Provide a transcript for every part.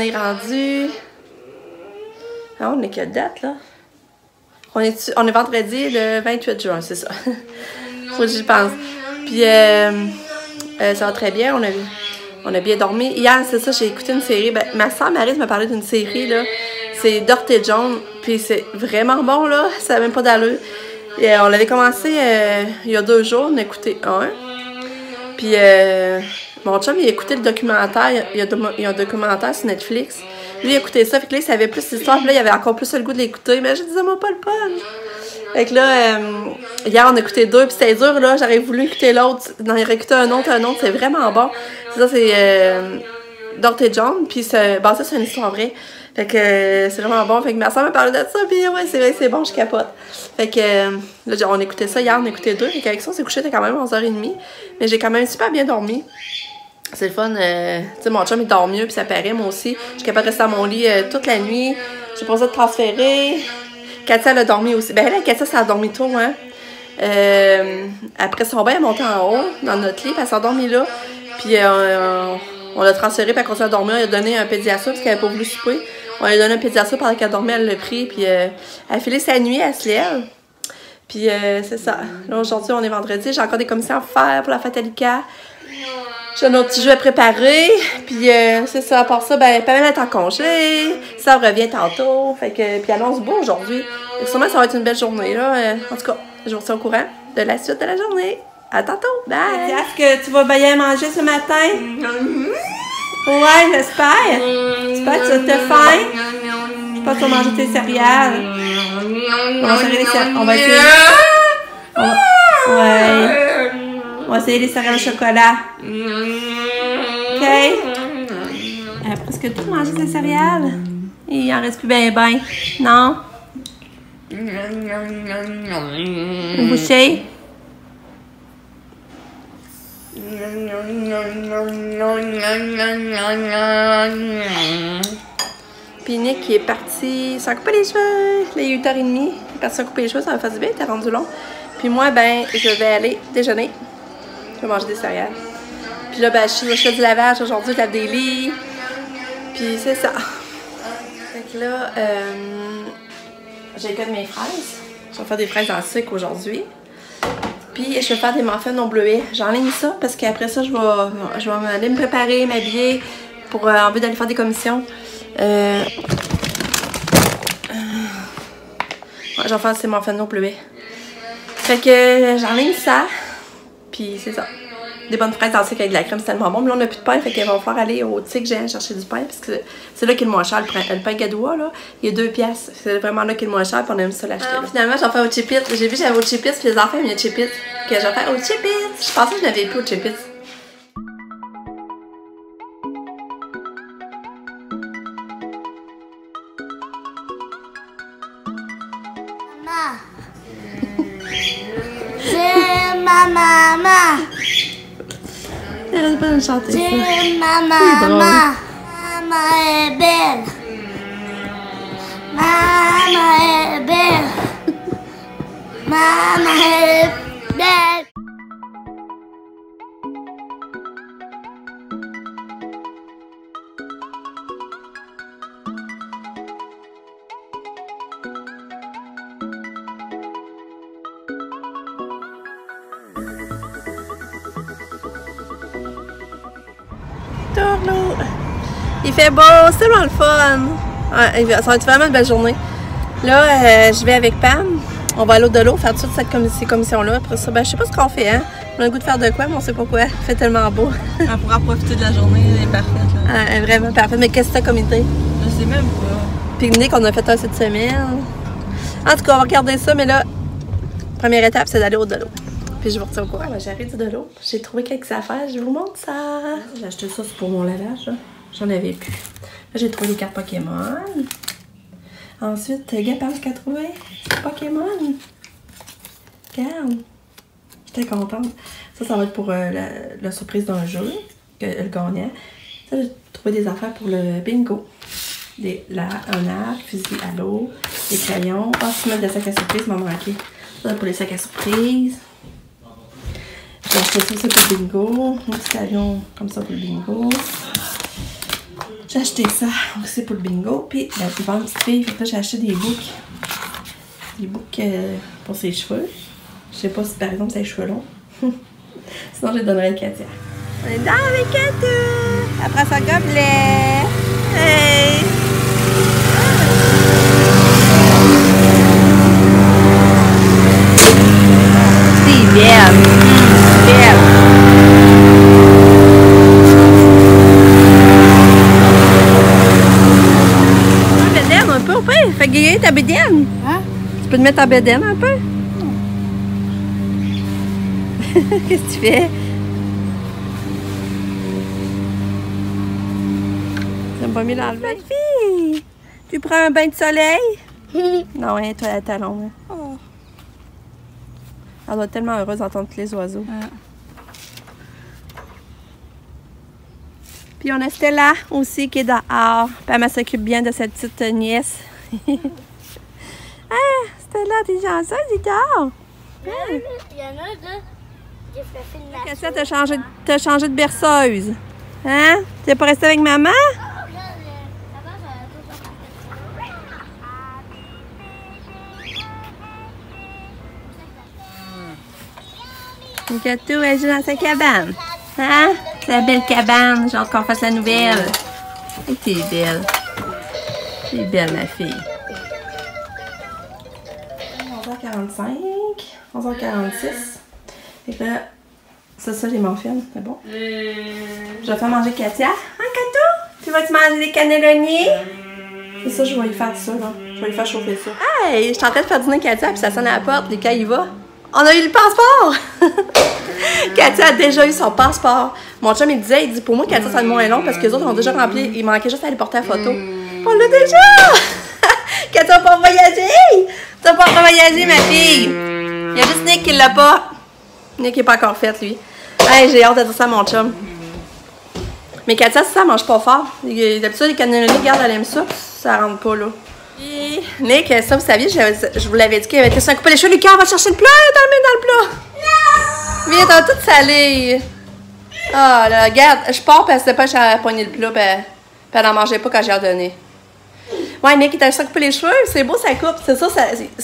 est rendu... Ah, on est quelle date, là? On est vendredi le 28 juin, c'est ça. Faut que j'y pense. Puis, ça va très bien. On a bien dormi. Hier, c'est ça, j'ai écouté une série. Ben, ma soeur Maryse m'a parlé d'une série, là. C'est Dirt et Joan. Puis, c'est vraiment bon, là. Ça n'a même pas d'allure. Et, on l'avait commencé il y a 2 jours. On a écouté un. Puis, mon chum, il a écouté le documentaire. Il y a un documentaire sur Netflix. Lui, il a écouté ça. Fait que là, il savait plus l'histoire. Puis là, il avait encore plus le goût de l'écouter. Mais je disais, moi, pas le punch. Fait que là, hier, on a écouté 2. Puis c'était dur, là. J'aurais voulu écouter l'autre. J'en ai écouté un autre. C'est vraiment bon. C'est ça, c'est Dirt et Joan. Puis c'est basé sur une histoire vraie. Fait que c'est vraiment bon. Fait que ma soeur m'a parlé de ça. Puis ouais, c'est vrai que c'est bon, je capote. Fait que là, on a écouté ça hier. On a écouté 2. Fait qu'avec ça, on s'est couché, c'était quand même 11h30. Mais j'ai quand même super bien dormi. C'est le fun, tu sais, mon chum il dort mieux, puis ça paraît, moi aussi. Je suis capable de rester à mon lit toute la nuit. J'ai pas besoin de transférer. Katia, elle a dormi aussi. Ben là, Katia, ça a dormi tôt, hein. Après son bain, elle est montée en haut, dans notre lit, puis elle s'est endormie là. Puis on l'a transférée, puis elle continue à dormir. Elle a donné un pédiasure, parce qu'elle avait pas voulu souper. On lui a donné un pédiasure pendant qu'elle dormait, elle l'a pris, puis elle a filé sa nuit, elle se lève. Puis c'est ça. Là, aujourd'hui, on est vendredi. J'ai encore des commissions à faire pour la Fatalica. J'ai un autre petit jeu à préparer, puis c'est ça, à part ça, ben, Pamela est en congé, ça revient tantôt, fait que, puis elle annonce beau aujourd'hui. Sûrement, ça va être une belle journée, là. En tout cas, je vous tiens au courant de la suite de la journée. À tantôt, bye! Est-ce que tu vas bien manger ce matin? Ouais, j'espère. J'espère que tu vas te faim. Je pense que tu vas manger tes céréales. On va essayer. Ouais. On va essayer les céréales au chocolat. OK? Elle a presque tout mangé ses céréales. Il en reste plus ben. Non? Une bouchée? Puis Nick qui est parti s'en couper les cheveux. Là, il est 8h30. Il est parti s'en couper les cheveux, ça va faire du bien, t'es rendu long. Puis moi, ben, je vais aller déjeuner. Je vais manger des céréales. Puis là, ben, je fais du lavage aujourd'hui, je lave des lits. Puis c'est ça. Fait que là, j'ai mes fraises. Je vais faire des fraises en sucre aujourd'hui. Puis je vais faire des muffins au bleuet. J'enligne ça parce qu'après ça, je vais aller me préparer, m'habiller pour en vue d'aller faire des commissions. Ouais, je vais faire ces muffins au bleuet. Fait que j'enligne ça. Puis c'est ça. Des bonnes fraises en sucre avec de la crème, c'est tellement bon. Mais là, on n'a plus de pain, fait qu'il va falloir aller au TIC Géant chercher du pain. Parce que c'est là qu'il est le moins cher. Le pain Gadoua, là, il est 2 piastres. C'est vraiment là qu'il est le moins cher, puis on aime ça l'acheter. Finalement, je vais faire au Chipit. J'ai vu que j'avais au Chipit, puis les enfants aiment le Chipit. Que je vais faire au Chipit. Je pensais que je n'avais plus au Chipit. C'est ma maman. Elle pas de chanter ça. C'est ma maman. Maman est belle. Maman est belle. Maman est belle. Il fait beau, c'est tellement le fun. Ouais, ça va être vraiment une belle journée. Là, je vais avec Pam. On va à l'eau de l'eau faire toutes ces commissions-là. Après ça, ben, je sais pas ce qu'on fait, hein. On a le goût de faire de quoi, mais on sait pas quoi. Il fait tellement beau. On pourra profiter de la journée, elle est parfaite. Là. Elle est vraiment parfaite. Mais qu'est-ce que t'as comme idée? Je sais même pas. Pique-nique, on a fait un cette semaine. En tout cas, on va regarder ça, mais là, première étape, c'est d'aller au de l'eau. Puis je vous retiens au courant. J'arrive de l'eau. J'ai trouvé quelques affaires. Je vous montre ça. J'ai acheté ça pour mon lavage. J'en avais plus. Là, j'ai trouvé des cartes Pokémon. Ensuite, Gapal qui a trouvé Pokémon. Regarde. J'étais contente. Ça va être pour la surprise d'un jeu, le gagnant. Ça, j'ai trouvé des affaires pour le bingo. Un arc, fusil à l'eau, des crayons. Ah, si tu mets des sacs à surprise, m'a manqué. Ça, pour les sacs à surprise. J'ai acheté ça aussi pour le bingo. Un petit avion comme ça pour le bingo. J'ai acheté ça aussi pour le bingo. Puis, c'est pas une petite fille. Fait que là, j'ai acheté des boucles. Des boucles pour ses cheveux. Je sais pas si par exemple, c'est les cheveux longs. Sinon, je les donnerai à Katia. On est dans avec Katia. Après ça, gobelet. Hey! C'est belle. Belle. Un peu au pire. Fais griller ta bédaine. Hein? Tu peux te mettre ta bédaine un peu? Qu'est-ce que tu fais? T'as pas mis l'enlever? Fille! Tu prends un bain de soleil? Non, rien, toi, à talon. Hein. Oh. Elle doit être tellement heureuse d'entendre tous les oiseaux. Puis on a Stella aussi qui est dehors. Puis elle s'occupe bien de cette petite nièce. Ah, Stella, t'es chanceuse, il est dehors. Il y en a deux. J'ai fait une nature. Katia, t'as changé de berceuse. Hein? T'es pas resté avec maman? Gato, elle joue dans sa cabane. Hein? C'est la belle cabane. J'ai hâte qu'on fasse la nouvelle. Et t'es belle. T'es belle, ma fille. 11h45. 11h46. Et là, c'est ça les muffins. C'est bon. Je vais faire manger Katia. Hein, Kato? Tu vas-tu manger des cannelloniers? C'est ça, je vais lui faire ça, là. Je vais lui faire chauffer ça. Hey! Je suis en train de faire dîner Katia, puis ça sonne à la porte. Les cas, il va. On a eu le passeport! Katia a déjà eu son passeport. Mon chum, il dit, pour moi, Katia, ça va être moins long parce que les autres ont déjà rempli. Il manquait juste à aller porter la photo. On l'a déjà! Katia va pas voyager! Tu vas pas voyager, ma fille! Il y a juste Nick qui l'a pas. Nick n'est pas encore fait, lui. Hey, j'ai hâte de dire ça à mon chum. Mais Katia, ça mange pas fort. D'habitude, les cannelloni, regarde, elle aime ça. Ça rentre pas, là. Et Nick, ça, vous saviez, je vous l'avais dit qu'il avait été à couper les cheveux. Lucas, on va chercher le plat, dans le plat. Non! Viens, t'as tout salé. Ah, là, regarde, je pars parce que c'était pas à pogner le plat, puis elle n'en mangeait pas quand j'ai ordonné. Ouais, Nick, il t'a coupé les cheveux, c'est beau, ça coupe. C'est ça,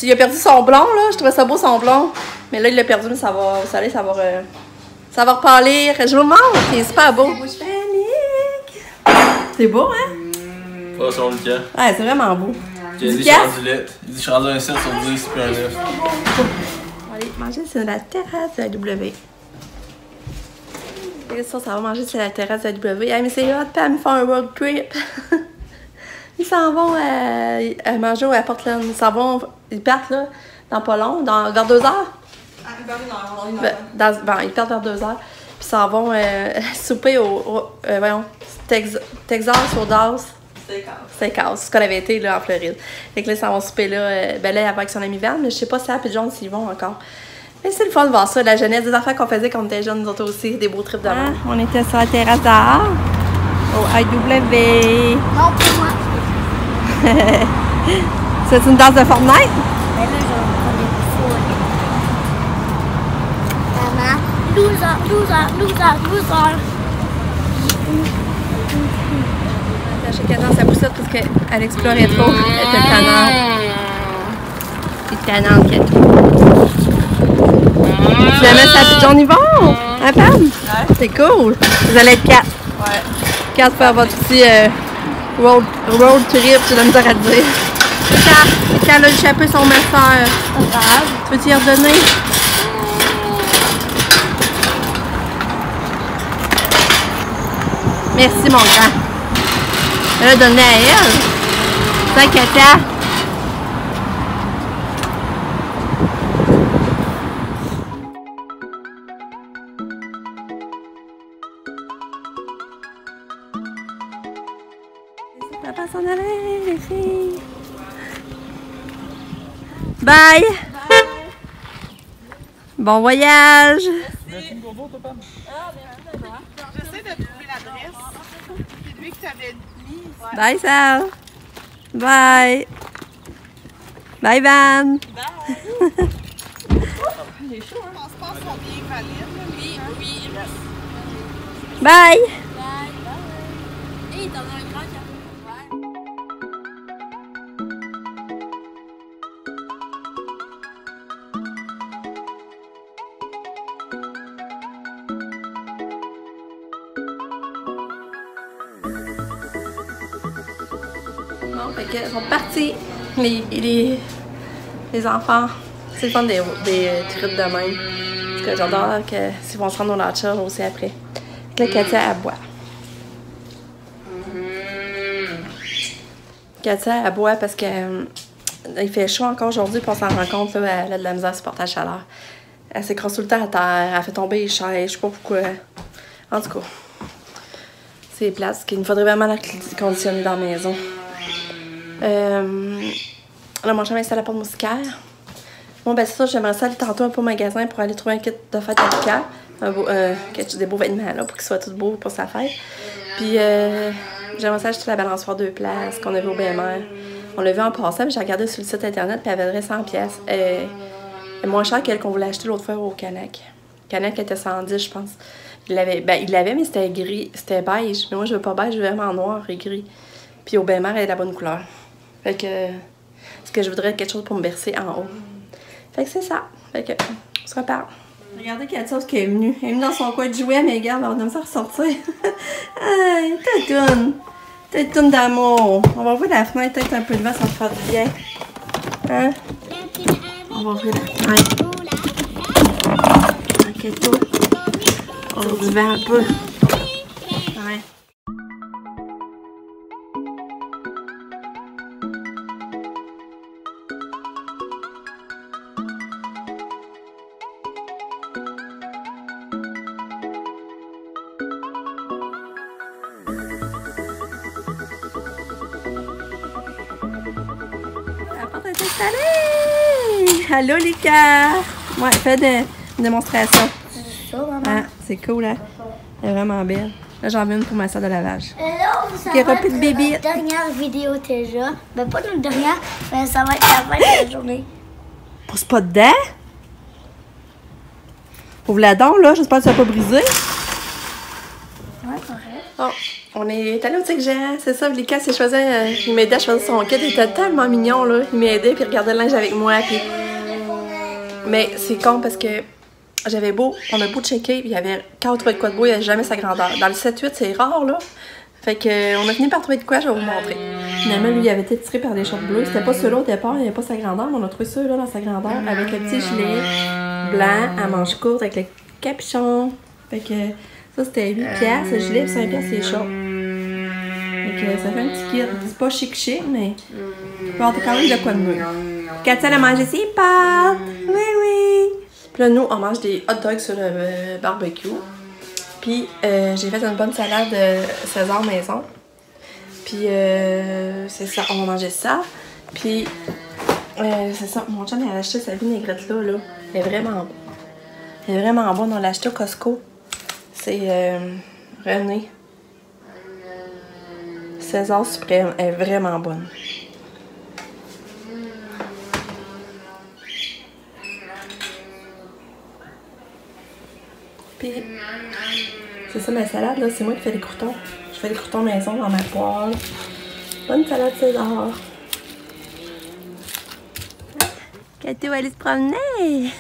il a perdu son blond, là. Je trouvais ça beau, son blond. Mais là, il l'a perdu, mais ça va, vous savez, ça va repâlir. Je vous montre, il est super beau. C'est beau, hein? Pas son Lucas. Ouais, c'est vraiment beau. Il dit que je suis rendu lettre. Il dit que je suis rendu un 7 sur 10 puis un 9. On va aller manger sur la terrasse de la W. Et ça va manger sur la terrasse de la W. Hey, mais c'est hot, Pam, ils font un road trip. Ils s'en vont manger à Portland. Ils partent là, dans pas long, vers 2 heures. Ils partent vers 2 heures. Puis ils s'en vont souper au Texas au Dallas. Steakhouse, ce qu'on avait été là en Floride. Fait que là, ça va souper là, ben là, avec son ami Van, mais je sais pas si Apple John s'ils vont encore. Mais c'est le fun de voir ça, la jeunesse, des affaires qu'on faisait quand on était jeunes, nous autres aussi, des beaux trips d'avant. On était sur la terrasse dehors, au IW. Non, pour moi. C'est une danse de Fortnite? Mais là, j'en connais plus. Maman, loser. J'ai caché dans sa poussette parce qu'elle explorait trop. Elle était tannante. C'est tannante qu'elle Finalement, ça pigeon, on y va? Hein, Pam? Ouais. C'est cool. Vous allez être 4. Ouais. 4 pour faire votre petit road trip, j'ai la misère à te dire. Quand elle a échappé son master, tu veux t'y redonner? Merci, mon grand. Elle a donné à elle. C'est Katia. Papa s'en allait, les filles. Bye. Bon voyage. J'essaie de trouver l'adresse. C'est lui que tu avais mis. Ouais. Bye, Sal. Bye. Bye, Van. Bye. Il est chaud, hein? On se passe sont bien valides. Oui. Bye. Bye. Et t'en as un grand Bon, fait qu'ils sont partis. Les enfants. C'est le fun des trips de même. Parce que j'adore qu'ils vont se rendre au Latcha aussi après. Fait que là, Katia, elle boit. Katia, elle boit parce que il fait chaud encore aujourd'hui, puis on s'en rend compte, là, elle a de la misère à supporter la chaleur. Elle s'écrase tout le temps à terre, elle fait tomber les chaises, je sais pas pourquoi. En tout cas, c'est plate, parce qu'il nous faudrait vraiment la conditionner dans la maison. Là, mon chum installe la porte moustiquaire. Bon, ben c'est ça, j'aimerais ça aller tantôt un peu au magasin pour aller trouver un kit de fête à Lucas. Des beaux vêtements, là, pour qu'ils soient tous beaux pour sa fête. Puis, j'aimerais ça acheter la balançoire 2 places qu'on a vu au BMR. On l'a vu en passant, mais j'ai regardé sur le site internet, puis elle valait 100$. Elle est moins chère qu'elle qu'on voulait acheter l'autre fois au Canac. Canac était 110, je pense. Il l'avait, mais c'était gris, c'était beige. Mais moi, je veux pas beige, je veux vraiment noir et gris. Puis au BMR, elle est de la bonne couleur. Fait que, ce que je voudrais, quelque chose pour me bercer en haut. Fait que c'est ça. Fait que, on se reparle. Regardez Katia qui est venue. Elle est venue dans son coin de jouets, mais regarde, on aime ça ressortir. Hey, tatoune d'amour. On va ouvrir la fenêtre, peut-être un peu de vent, ça va faire du bien. Hein? On va ouvrir la fenêtre. Ok, tout. On ouvre du vent un peu. Ouais. Allez! Allô, Lucas! Ouais, fais une démonstration. C'est ça, maman. Ah, c'est cool, hein? Elle est vraiment belle. Là, j'en veux une pour ma salle de lavage. Là, ça Il y aura va plus de être bébé. notre dernière vidéo déjà. Ben, pas notre dernière, mais ça va être la fin de la journée. Pousse pas dedans! Ouvre la dent, là. J'espère que ça va pas briser. Ouais, correct. Bon, on est allé au Tic Géant, c'est ça. Lucas s'est choisi, il m'aidait à choisir son kit. Il était tellement mignon, là. Il m'aidait, puis il regardait le linge avec moi. Puis... Mais c'est con parce que on a beau checker, puis il y avait, quand on trouvait de quoi de beau, il n'y avait jamais sa grandeur. Dans le 7-8, c'est rare, là. Fait que, on a fini par trouver de quoi, je vais vous montrer. Finalement, lui, il avait été tiré par des shorts bleus. C'était pas celui-là au départ, il n'y avait pas sa grandeur, mais on a trouvé ça, là, dans sa grandeur, avec le petit gilet blanc à manches courtes, avec le capuchon. Fait que, ça, c'était 8$, le gilet, puis 5$ c'est short. Fait que, ça fait un petit kit. C'est pas chic, mais bon, t'as quand même de quoi de mieux. Katia, elle a mangé ses pâtes. Oui. Puis là, nous, on mange des hot dogs sur le barbecue. Puis, j'ai fait une bonne salade César maison. Puis, c'est ça, on va manger ça. Puis, c'est ça, mon chum, il a acheté sa vinaigrette là. Elle est vraiment bonne. Elle est vraiment bonne, on l'a acheté au Costco. C'est René. César suprême, elle est vraiment bonne. Puis, c'est ça ma salade, là, c'est moi qui fais les croutons. Je fais les croutons maison dans ma poêle. Bonne salade César. Kato va aller se promener.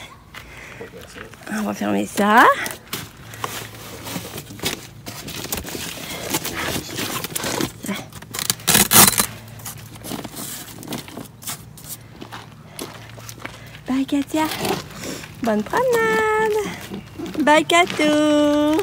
On va fermer ça. Bye Katia. Bonne promenade. Bye Kato.